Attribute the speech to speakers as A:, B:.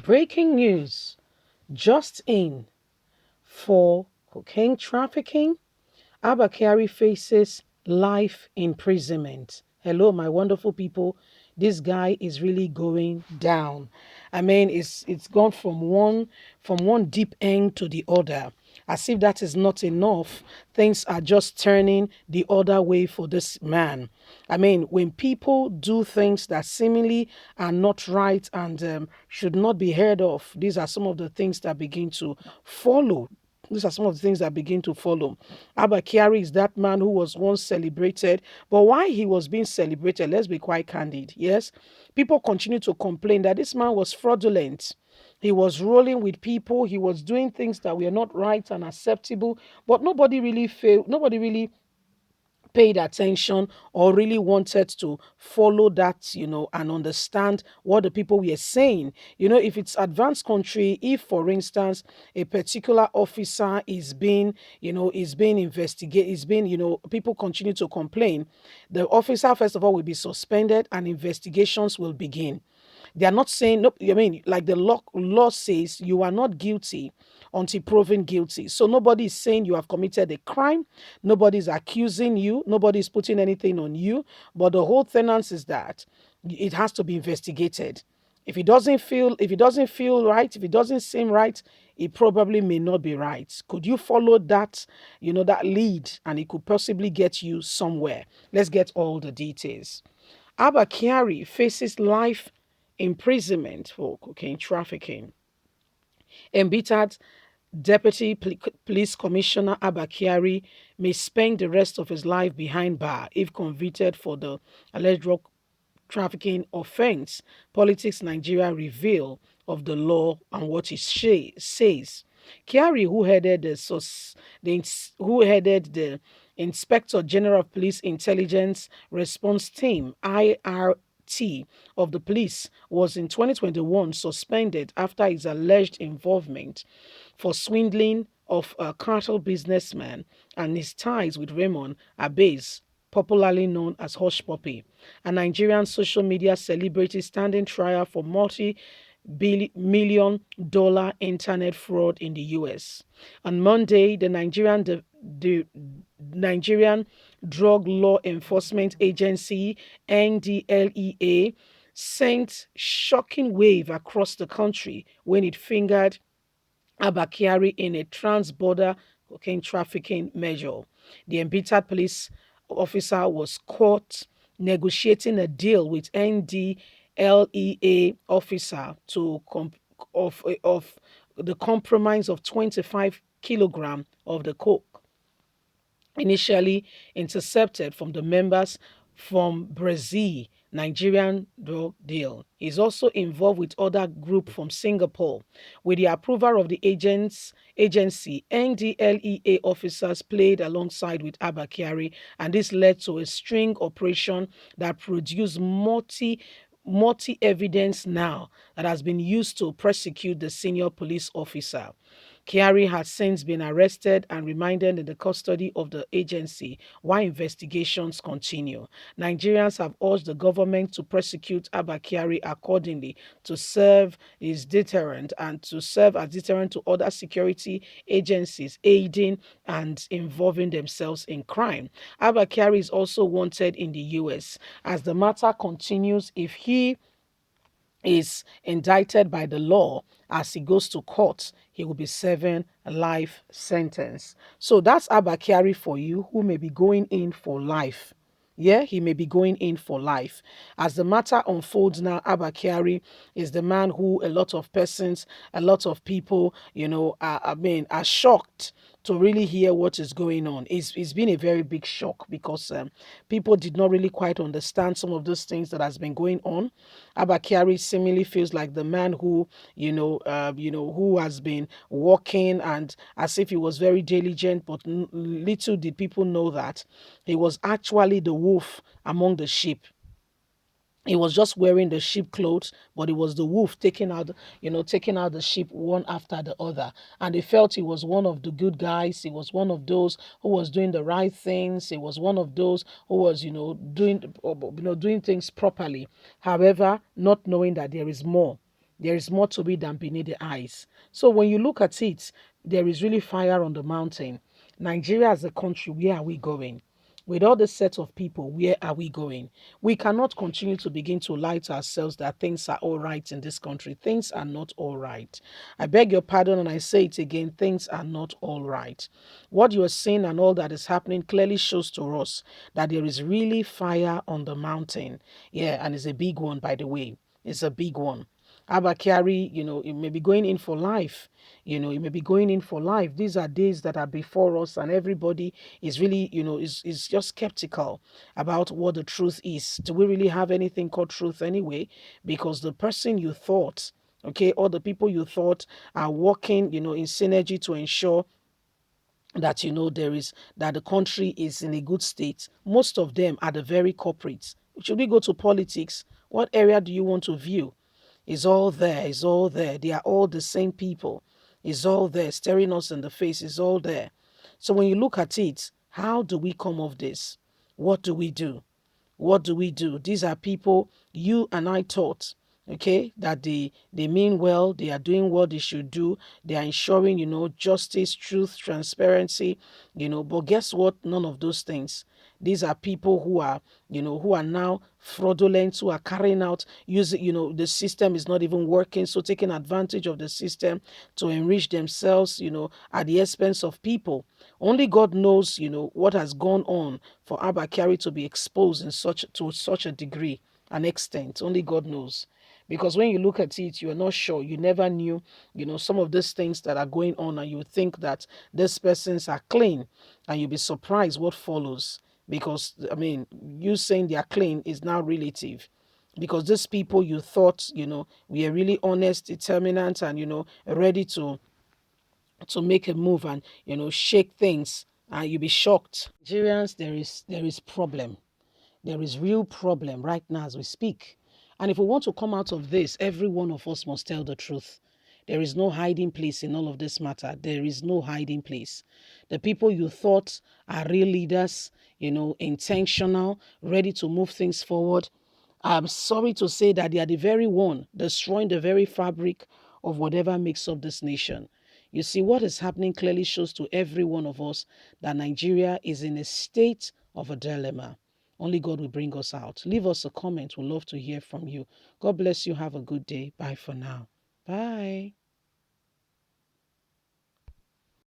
A: Breaking news just in for cocaine trafficking. Abba Kyari faces life imprisonment. Hello, my wonderful people. This guy is really going down. I mean, it's gone from one deep end to the other. As if that is not enough, things are just turning the other way for this man. I mean, when people do things that seemingly are not right and should not be heard of, these are some of the things that begin to follow. These are some of the things that begin to follow. Abba Kyari is that man who was once celebrated, but why he was being celebrated, let's be quite candid. Yes, people continue to complain that this man was fraudulent. He was rolling with people. He was doing things that were not right and acceptable, but nobody really failed. Nobody really paid attention or really wanted to follow that, and understand what the people were saying. If it's advanced country, if for instance a particular officer is being investigated, people continue to complain, the officer first of all will be suspended and investigations will begin. They are not saying no. I mean, like the law says, you are not guilty until proven guilty. So nobody is saying you have committed a crime. Nobody is accusing you. Nobody is putting anything on you. But the whole tenance is that it has to be investigated. If it doesn't feel right, if it doesn't seem right, it probably may not be right. Could you follow that lead, and it could possibly get you somewhere? Let's get all the details. Abba Kyari faces life imprisonment for cocaine trafficking. Embittered Deputy Police Commissioner Abba Kyari may spend the rest of his life behind bar if convicted for the alleged drug trafficking offense. Politics Nigeria reveal of the law and what it says. Kyari, who headed the Inspector General of Police Intelligence Response Team (IRT) of the police, was in 2021 suspended after his alleged involvement for swindling of a cartel businessman and his ties with Raymond Abes, popularly known as Hush Puppy, a Nigerian social media celebrity standing trial for multi-million dollar internet fraud in the US. On Monday, the Nigerian Drug Law Enforcement Agency (NDLEA) sent shocking wave across the country when it fingered Abba Kyari in a trans-border cocaine trafficking measure. The embittered police officer was caught negotiating a deal with NDLEA officer of the compromise of 25 kilogram of the coke initially intercepted from the members from Brazil, Nigerian drug deal. He's also involved with other group from Singapore. With the approval of the agency, NDLEA officers played alongside with Abba Kyari, and this led to a string operation that produced multi evidence now that has been used to prosecute the senior police officer. Kyari has since been arrested and remanded in the custody of the agency while investigations continue. Nigerians have urged the government to prosecute Abba Kyari accordingly to serve as deterrent to other security agencies aiding and involving themselves in crime. Abba Kyari is also wanted in the US. As the matter continues, if he is indicted by the law as he goes to court, he will be serving a life sentence. So that's Abba Kyari for you, who may be going in for life. Yeah, he may be going in for life. As the matter unfolds now, Abba Kyari is the man who a lot of persons, a lot of people, are shocked to really hear what is going on. It's been a very big shock because people did not really quite understand some of those things that has been going on. Abba Kyari seemingly feels like the man who, who has been working and as if he was very diligent, but little did people know that he was actually the wolf among the sheep. He was just wearing the sheep clothes, but it was the wolf taking out the sheep one after the other. And they felt he was one of the good guys. He was one of those who was doing the right things. He was one of those who was, doing things properly. However, not knowing that there is more. There is more to it than beneath the eyes. So when you look at it, there is really fire on the mountain. Nigeria as a country, where are we going? With all this set of people, where are we going? We cannot continue to begin to lie to ourselves that things are all right in this country. Things are not all right. I beg your pardon and I say it again, things are not all right. What you are seeing and all that is happening clearly shows to us that there is really fire on the mountain. Yeah, and it's a big one, by the way. It's a big one. Abba Kyari, it may be going in for life. It may be going in for life. These are days that are before us, and everybody is really, is just skeptical about what the truth is. Do we really have anything called truth anyway? Because the person you thought, okay, or the people you thought are working, in synergy to ensure that that the country is in a good state, most of them are the very corporates. Should we go to politics? What area do you want to view? It's all there. It's all there. They are all the same people. It's all there. Staring us in the face. It's all there. So when you look at it, how do we come off this? What do we do? What do we do? These are people you and I taught, okay, that they mean well, they are doing what they should do, they are ensuring, justice, truth, transparency, but guess what? None of those things. These are people who are now fraudulent, who are carrying out, using, the system is not even working, so taking advantage of the system to enrich themselves, at the expense of people. Only God knows, what has gone on for Abba Kyari to be exposed to such a degree and extent. Only God knows. Because when you look at it, you're not sure. You never knew, some of these things that are going on, and you think that these persons are clean, and you'll be surprised what follows. Because, I mean, you saying they are clean is now relative. Because these people you thought, we are really honest, determinant, and, ready to make a move and shake things, and you'll be shocked. Nigerians, there is problem. There is real problem right now as we speak. And if we want to come out of this, every one of us must tell the truth. There is no hiding place in all of this matter. There is no hiding place. The people you thought are real leaders, intentional, ready to move things forward, I'm sorry to say that they are the very one destroying the very fabric of whatever makes up this nation. You see, what is happening clearly shows to every one of us that Nigeria is in a state of a dilemma. Only God will bring us out. Leave us a comment. We'd love to hear from you. God bless you. Have a good day. Bye for now. Bye.